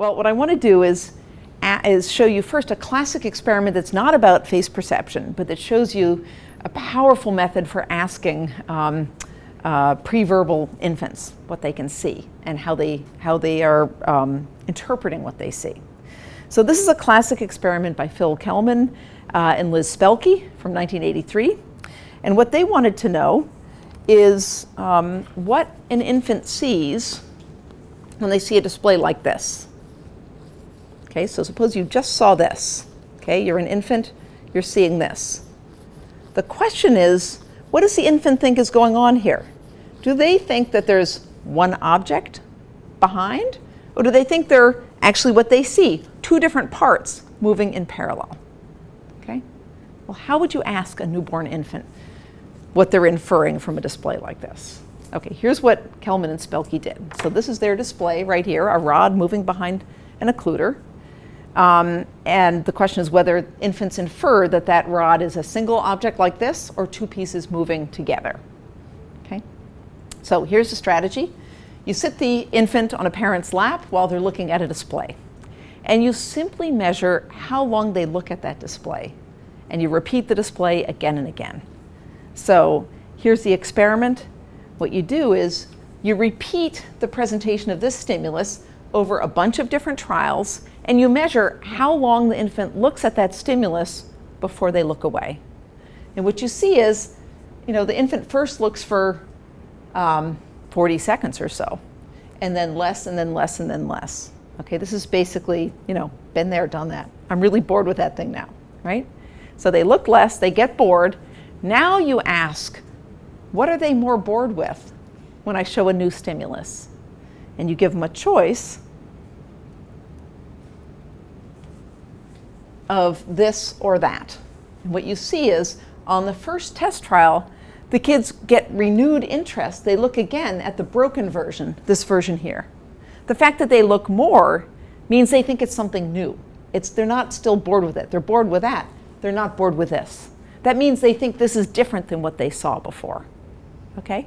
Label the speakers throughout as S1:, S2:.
S1: Well, what I want to do is show you first a classic experiment that's not about face perception, but that shows you a powerful method for asking preverbal infants what they can see and how they are interpreting what they see. So this is a classic experiment by Phil Kelman and Liz Spelke from 1983. And what they wanted to know is what an infant sees when they see a display like this. Okay, so suppose you just saw this. Okay, you're an infant, you're seeing this. The question is, what does the infant think is going on here? Do they think that there's one object behind? Or do they think they're actually what they see, two different parts moving in parallel? Okay, well, how would you ask a newborn infant what they're inferring from a display like this? Okay, here's what Kelman and Spelke did. So this is their display right here, a rod moving behind an occluder. And the question is whether infants infer that that rod is a single object like this or two pieces moving together. Okay, so here's the strategy. You sit the infant on a parent's lap while they're looking at a display. And you simply measure how long they look at that display. And you repeat the display again and again. So here's the experiment. What you do is you repeat the presentation of this stimulus over a bunch of different trials, and you measure how long the infant looks at that stimulus before they look away. And what you see is, the infant first looks for 40 seconds or so, and then less, and then less, and then less. Okay, this is basically, been there, done that. I'm really bored with that thing now, right? So they look less, they get bored. Now you ask, what are they more bored with when I show a new stimulus? And you give them a choice of this or that. And what you see is, on the first test trial, the kids get renewed interest. They look again at the broken version, this version here. The fact that they look more means they think it's something new. They're not still bored with it. They're bored with that. They're not bored with this. That means they think this is different than what they saw before. Okay?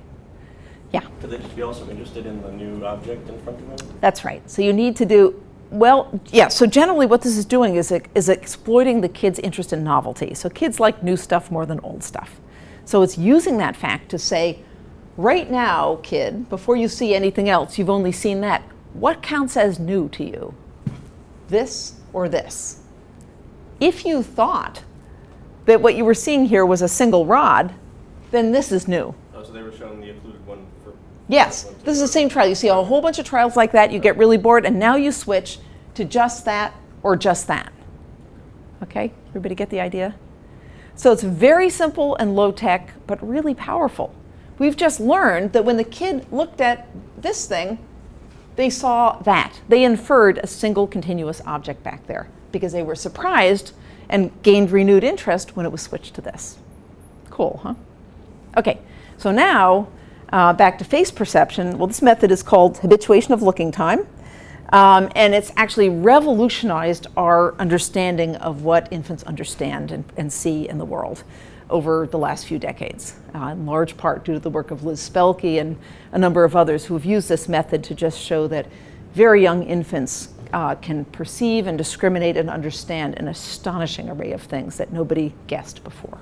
S1: Yeah?
S2: Could they just be also interested in the new object in front of them?
S1: That's right. So you need to do, well, yeah, so generally what this is doing is exploiting the kids' interest in novelty. So kids like new stuff more than old stuff. So it's using that fact to say, right now, kid, before you see anything else, you've only seen that. What counts as new to you? This or this? If you thought that what you were seeing here was a single rod, then this is new.
S2: Oh, so they were showing the included one for...
S1: Yes, this is the same trial. You see a whole bunch of trials like that, you get really bored, and now you switch to just that or just that. Okay, everybody get the idea? So it's very simple and low tech, but really powerful. We've just learned that when the kid looked at this thing, they saw that. They inferred a single continuous object back there because they were surprised and gained renewed interest when it was switched to this. Cool, huh? Okay, so now back to face perception. Well, this method is called habituation of looking time. And it's actually revolutionized our understanding of what infants understand and see in the world over the last few decades, in large part due to the work of Liz Spelke and a number of others who have used this method to just show that very young infants can perceive and discriminate and understand an astonishing array of things that nobody guessed before.